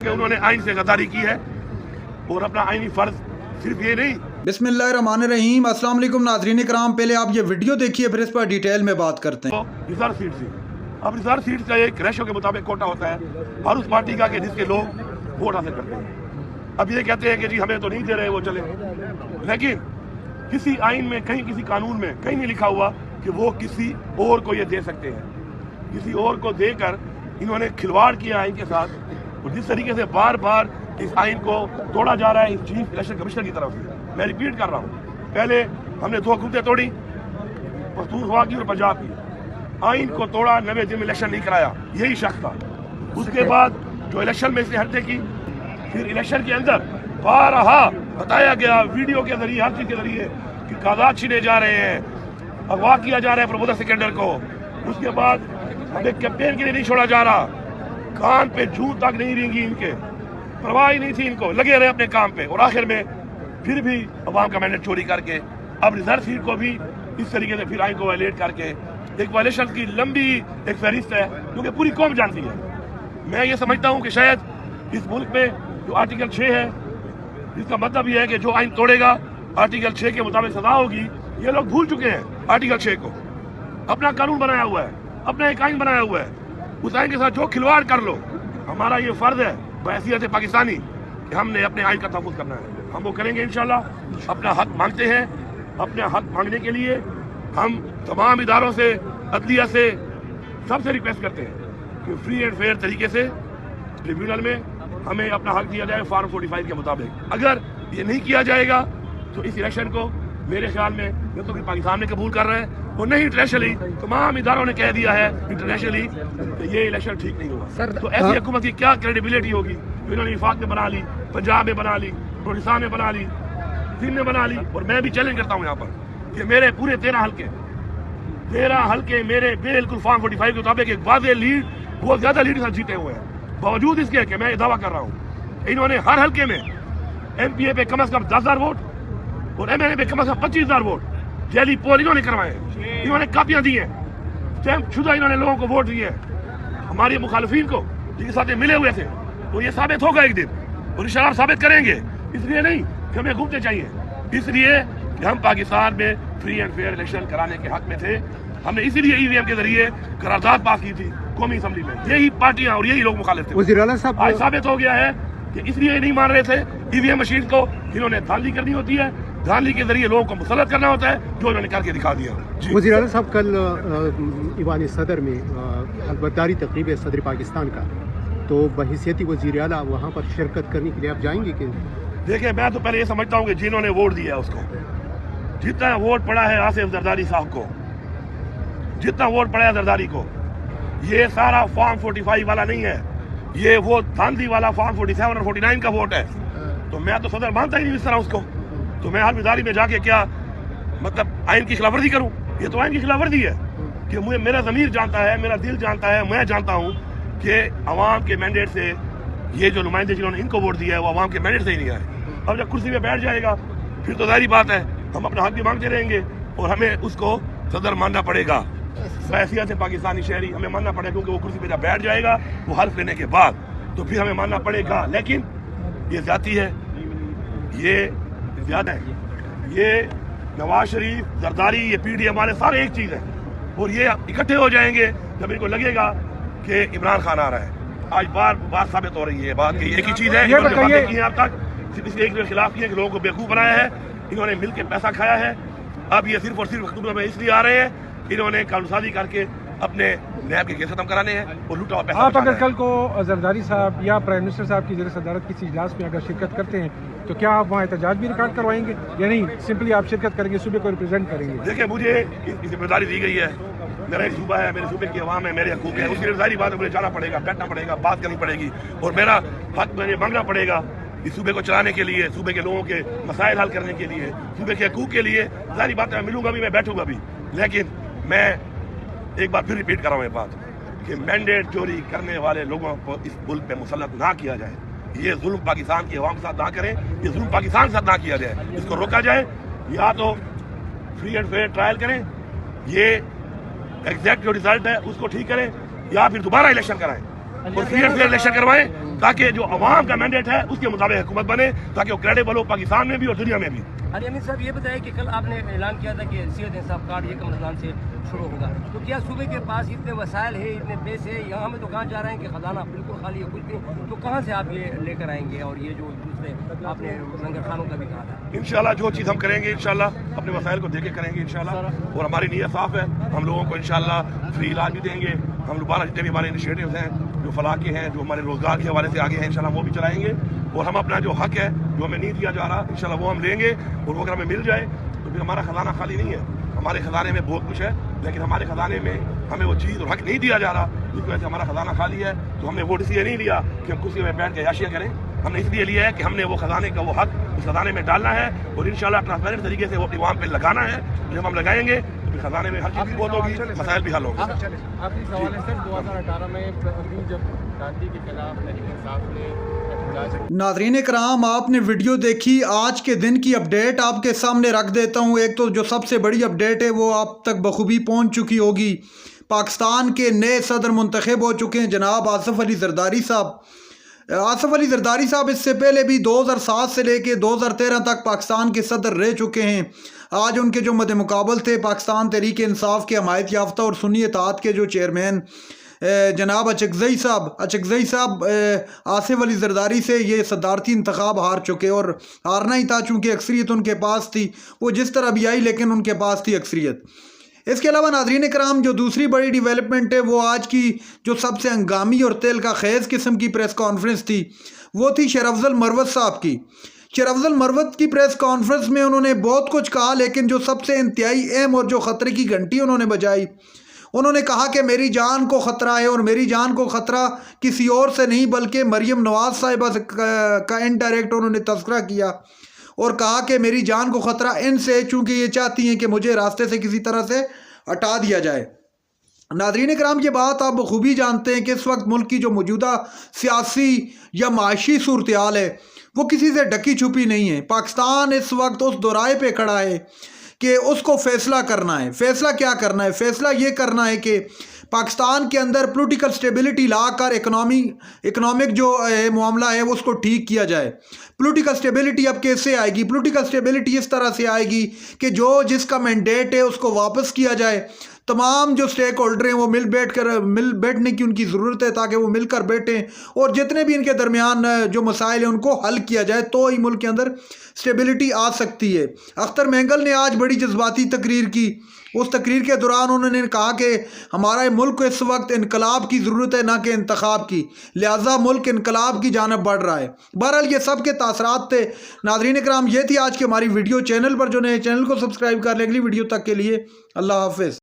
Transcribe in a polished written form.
उन्होंने आइन से गद्दारी की है और अपना आइनी फर्ज सिर्फ ये नहीं। बिस्मिल्लाहिर्रहमानिर्रहीम। अस्सलाम वालेकुम नाज़रीन कराम, पहले आप ये वीडियो देखिए फिर इस पर डिटेल में बात करते हैं। रिजर्व सीट थी, अब रिजर्व सीट का एक रेशो के मुताबिक कोटा होता है हर उस पार्टी का कि जिसके लोग वोट हासिल करते हैं। अब ये कहते हैं कि जी हमें तो नहीं दे रहे वो चले, लेकिन किसी आइन में कहीं किसी कानून में कहीं नहीं लिखा हुआ कि वो किसी और को ये दे सकते हैं। किसी और को देकर इन्होंने खिलवाड़ किया आइन के साथ, और जिस तरीके से बार बार इस आइन को तोड़ा जा रहा है इस चीफ इलेक्शन कमिश्नर की तरफ से। मैं रिपीट कर रहा हूँ, पहले हमने 2 हुकूमतें तोड़ी, पख्तूनख्वा की और पंजाब की। आइन को तोड़ा, 90 दिन में इलेक्शन नहीं कराया, यही शख्स था। उसके बाद जो इलेक्शन में इसने हरकतें की, फिर इलेक्शन के अंदर बारहा बताया गया वीडियो के जरिए, हर चीज के जरिए कि कागजात छीने जा रहे हैं, अगवा किया जा रहा है प्रमोदर सिकंदर को। उसके बाद हमें कैंपेन के लिए नहीं छोड़ा जा रहा, कान पे जूं तक नहीं रेंगी इनके, परवाह ही नहीं थी इनको, लगे रहे अपने काम पे। और आखिर में फिर भी अवाम का मैंडेट चोरी करके अब रिजर्व सीट को भी इस तरीके से फिर आइन को वायलेट करके एक वायलेशन की लंबी एक फहरिस्त है क्योंकि पूरी कौम जानती है। मैं ये समझता हूँ कि शायद इस मुल्क में जो आर्टिकल 6 है, जिसका मतलब ये है कि जो आइन तोड़ेगा आर्टिकल 6 के मुताबिक सजा होगी, ये लोग भूल चुके हैं आर्टिकल 6 को। अपना कानून बनाया हुआ है, अपना एक आइन बनाया हुआ है, उस आइन के साथ जो खिलवाड़ कर लो, हमारा ये फर्ज है बहैसियत पाकिस्तानी कि हमने अपने आइन का तहफ़्फ़ुज़ करना है। हम वो करेंगे इंशाल्लाह। अपना हक मांगते हैं, अपने हक मांगने के लिए हम तमाम इदारों से, अदलिया से, सबसे रिक्वेस्ट करते हैं कि फ्री एंड फेयर तरीके से ट्रिब्यूनल में हमें अपना हक दिया जाए फॉर्म 45 के मुताबिक। अगर ये नहीं किया जाएगा तो इस इलेक्शन को मेरे ख्याल में न तो कि पाकिस्तान में कबूल कर रहे हैं और नहीं इंटरनेशनली तमाम इदारों ने कह दिया है इंटरनेशनली तो ये इलेक्शन ठीक नहीं होगा। तो ऐसी हुकूमत की क्या क्रेडिबिलिटी होगी? इन्होंने वफाक में बना ली, पंजाब में बना ली, बलूचिस्तान में बना ली, सिंध में बना ली। और मैं भी चैलेंज करता हूँ यहाँ पर कि मेरे पूरे 13 हल्के मेरे बिल्कुल फॉर्म 45 के मुताबिक एक वाज़ेह लीड, बहुत ज्यादा लीड से जीते हुए हैं। बावजूद इसके कि मैं दावा कर रहा हूँ इन्होंने हर हल्के में MPA पे कम से कम 10,000 वोट और MNA पे कम से कम 25,000 वोट जैली पोल इन्होंने करवाए। इन्होंने कापियां दी हैं, स्टैंप शुदा इन्होंने लोगों को वोट दिए हैं। हमारे मुखालिफिन को जिनके साथ मिले हुए थे तो ये साबित होगा एक दिन, और इंशाल्लाह साबित करेंगे। इसलिए नहीं कि हमें घूमते चाहिए, इसलिए कि हम पाकिस्तान में फ्री एंड फेयर इलेक्शन कराने के हक में थे। हमने इसीलिए EVM के जरिए करारदाद पास की थी कौमी असम्बली में। यही पार्टियां और यही लोग मुखालिफ थे। वज़ीर-ए-आला साहब आज साबित हो गया है कि इसलिए नहीं मान रहे थे EVM मशीन को, इन्होंने धांधली करनी होती है, धांधली के जरिए लोगों को मुसल्लत करना होता है, जो इन्होंने करके दिखा दिया। वज़ीर-ए-आला साहब कल ईवान सदर में हलबतदारी तक़रीब है सदर पाकिस्तान का, तो बहैसियत वज़ीर-ए-आला वहाँ पर शिरकत करने के लिए आप जाएंगे कि? देखिए, मैं तो पहले ये समझता हूँ कि जिन्होंने वोट दिया उसको, जितना वोट पड़ा है आसिफ जरदारी साहब को, जितना वोट पड़ा है जरदारी को, ये सारा फॉर्म 45 वाला नहीं है, ये वो धांधली वाला फॉर्म 47 और 49 का वोट है। तो मैं तो सदर मानता ही नहीं इस तरह उसको, तो मैं हलबतदारी में जाके क्या मतलब आइन की खिलाफवर्जी करूं? ये तो आइन की खिलाफवर्जी है कि मुझे मेरा ज़मीर जानता है, मेरा दिल जानता है, मैं जानता हूं कि अवाम के मैंडेट से ये जो नुमाइंदे जिन्होंने इनको वोट दिया है वो अवाम के मैंडेट से ही नहीं आए। अब जब कुर्सी पे बैठ जाएगा फिर तो जाहिर बात है हम अपना हक भी मांगते रहेंगे और हमें उसको सदर मानना पड़ेगा। बहैसियत से पाकिस्तानी शहरी हमें मानना पड़ेगा, क्योंकि वो कुर्सी पे जब बैठ जाएगा वो हल्फ लेने के बाद तो फिर हमें मानना पड़ेगा। लेकिन ये जाती है, ये ज्यादा है, ये नवाज शरीफ, जरदारी, ये PDM वाले सारे एक चीज है, और ये इकट्ठे हो जाएंगे जब इनको लगेगा कि इमरान खान आ रहा है। आज बार बार साबित हो रही है बात कि एक ही चीज है, इन्होंने बातें की हैं अब तक, सिर्फ इसलिए एक के खिलाफ की है कि लोगों को बेवकूफ बनाया है, इन्होंने मिलकर पैसा खाया है। अब ये सिर्फ और सिर्फ हुकूमत में इसलिए आ रहे हैं, इन्होंने कानूनसाजी करके अपने नैब के केस खत्म कराने हैं और लूटा हुआ पैसा। आप अगर कल को जरदारी साहब या प्राइम मिनिस्टर साहब की ज़ेर सदारत किसी इजलास में अगर शिरकत करते हैं तो क्या आप वहाँ एहतजाज भी रिकॉर्ड करवाएंगे या नहीं, सिंपली आप शिरकत करेंगे, सूबे को रिप्रेजेंट करेंगे? देखिए, मुझे जिम्मेदारी दी गई है, मेरा एक सूबा है, मेरे सूबे की आवाम है, मेरे हकूक है, उसके लिए जाहिर बात है मुझे जाना पड़ेगा, बैठना पड़ेगा, बात करनी पड़ेगी और मेरा हक मुझे मांगना पड़ेगा इस सूबे को चलाने के लिए, सूबे के लोगों के मसाइल हल करने के लिए, सूबे के हकूक के लिए। जाहिर बात है मिलूंगा भी, मैं बैठूंगा भी, लेकिन मैं एक बार फिर रिपीट कर रहा हूँ ये बात कि मैंडेट चोरी करने वाले लोगों को इस मुल्क पे मुसल्लत ना किया जाए। ये जुल्म पाकिस्तान की आवाम के साथ ना करें, ये जुल्म पाकिस्तान के साथ ना किया जाए, इसको रोका जाए। या तो फ्री एंड फेयर ट्रायल करें, ये एग्जैक्ट जो रिजल्ट है उसको ठीक करें, या फिर दोबारा इलेक्शन कराएं और फ्री एंड फेयर इलेक्शन करवाएं تاکہ جو عوام کا مینڈیٹ ہے اس کے مطابق حکومت بنے، تاکہ وہ کریڈیبل ہو پاکستان میں بھی اور دنیا میں بھی۔ علی امین صاحب یہ بتائیں کہ کل آپ نے اعلان کیا تھا کہ صحت انصاف کارڈ 1 رمضان سے شروع ہوگا، تو کیا صوبے کے پاس اتنے وسائل ہیں، اتنے پیسے ہیں؟ یہاں ہمیں تو کہاں جا رہے ہیں کہ خزانہ بالکل خالی ہے، کچھ نہیں، تو کہاں سے آپ یہ لے کر آئیں گے؟ اور یہ جو دوسرے آپ نے لنگر خانوں کا بھی کہا تھا، انشاءاللہ جو چیز ہم کریں گے انشاءاللہ اپنے وسائل کو دے کے کریں گے انشاءاللہ، اور ہماری نیت صاف ہے، ہم لوگوں کو انشاءاللہ فری علاج بھی دیں گے، ہم دوبارہ جتنے بھی ہمارے انیشیٹوز ہیں جو فلاح کے ہیں، جو ہمارے روزگار کے حوالے سے آگے ہیں، انشاءاللہ وہ بھی چلائیں گے، اور ہم اپنا جو حق ہے جو ہمیں نہیں دیا جا رہا انشاءاللہ وہ ہم لیں گے، اور وہ اگر ہمیں مل جائے تو پھر ہمارا خزانہ خالی نہیں ہے، ہمارے خزانے میں بہت کچھ ہے، لیکن ہمارے خزانے میں ہمیں وہ چیز اور حق نہیں دیا جا رہا، جس کی وجہ سے ہمارا خزانہ خالی ہے۔ تو ہم نے ووٹ اس لیے نہیں لیا کہ ہم کرسی میں بیٹھ کے عیاشیاں کریں، ہم نے اس لیے لیا ہے کہ ہم نے وہ خزانے کا وہ حق اس خزانے میں ڈالنا ہے، اور انشاءاللہ ٹرانسپیرنٹ طریقے سے وہ اپنی عوام پہ لگانا ہے۔ جب ہم لگائیں گے تو پھر خزانے میں ہر چیز کی بہت ہوگی، مسائل بھی حل ہوں گے۔ آخری سوال ہے سر، 2018 میں جب گاندھی کے خلاف تحریک انصاف نے احتجاج، ناظرین کرام آپ نے ویڈیو دیکھی، آج کے دن کی اپڈیٹ آپ کے سامنے رکھ دیتا ہوں۔ ایک تو جو سب سے بڑی اپڈیٹ ہے وہ آپ تک بخوبی پہنچ چکی ہوگی، پاکستان کے نئے صدر منتخب ہو چکے ہیں جناب آصف علی زرداری صاحب۔ آصف علی زرداری صاحب اس سے پہلے بھی 2007 سے لے کے 2013 تک پاکستان کے صدر رہ چکے ہیں۔ آج ان کے جو مد مقابل تھے پاکستان تحریک انصاف کے حمایت یافتہ اور سنی اتحاد کے جو چیئرمین جناب اچکزئی صاحب آصف علی زرداری سے یہ صدارتی انتخاب ہار چکے، اور ہارنا ہی تھا چونکہ اکثریت ان کے پاس تھی، وہ جس طرح بھی آئی لیکن ان کے پاس تھی اکثریت۔ اس کے علاوہ ناظرین کرام جو دوسری بڑی ڈیولپمنٹ ہے وہ آج کی جو سب سے ہنگامی اور تیل کا خیز قسم کی پریس کانفرنس تھی وہ تھی شیر افضل مروت صاحب کی۔ شیر افضل مروت کی پریس کانفرنس میں انہوں نے بہت کچھ کہا، لیکن جو سب سے انتہائی اہم اور جو خطرے کی گھنٹی انہوں نے بجائی، انہوں نے کہا کہ میری جان کو خطرہ ہے، اور میری جان کو خطرہ کسی اور سے نہیں بلکہ مریم نواز صاحبہ کا انڈائریکٹ انہوں نے تذکرہ کیا، اور کہا کہ میری جان کو خطرہ ان سے، چونکہ یہ چاہتی ہیں کہ مجھے راستے سے کسی طرح سے ہٹا دیا جائے۔ ناظرین کرام یہ بات آپ بخوبی جانتے ہیں کہ اس وقت ملک کی جو موجودہ سیاسی یا معاشی صورتحال ہے وہ کسی سے ڈکی چھپی نہیں ہے۔ پاکستان اس وقت اس دورائے پہ کھڑا ہے کہ اس کو فیصلہ کرنا ہے۔ فیصلہ کیا کرنا ہے؟ فیصلہ یہ کرنا ہے کہ پاکستان کے اندر پولیٹیکل سٹیبلٹی لا کر اکنامک جو معاملہ ہے اس کو ٹھیک کیا جائے۔ پولیٹیکل سٹیبلٹی اب کیسے آئے گی؟ پولیٹیکل سٹیبلٹی اس طرح سے آئے گی کہ جس کا مینڈیٹ ہے اس کو واپس کیا جائے، تمام جو سٹیک ہولڈر ہیں وہ مل بیٹھنے کی ان کی ضرورت ہے تاکہ وہ مل کر بیٹھیں، اور جتنے بھی ان کے درمیان جو مسائل ہیں ان کو حل کیا جائے، تو ہی ملک کے اندر سٹیبلٹی آ سکتی ہے۔ اختر مینگل نے آج بڑی جذباتی تقریر کی، اس تقریر کے دوران انہوں نے کہا کہ ہمارے ملک کو اس وقت انقلاب کی ضرورت ہے نہ کہ انتخاب کی، لہٰذا ملک انقلاب کی جانب بڑھ رہا ہے۔ بہرحال یہ سب کے تاثرات تھے۔ ناظرین کرام یہ تھی آج کی ہماری ویڈیو، چینل پر جو نئے چینل کو سبسکرائب کر لیں۔ اگلی ویڈیو تک کے لیے اللہ حافظ۔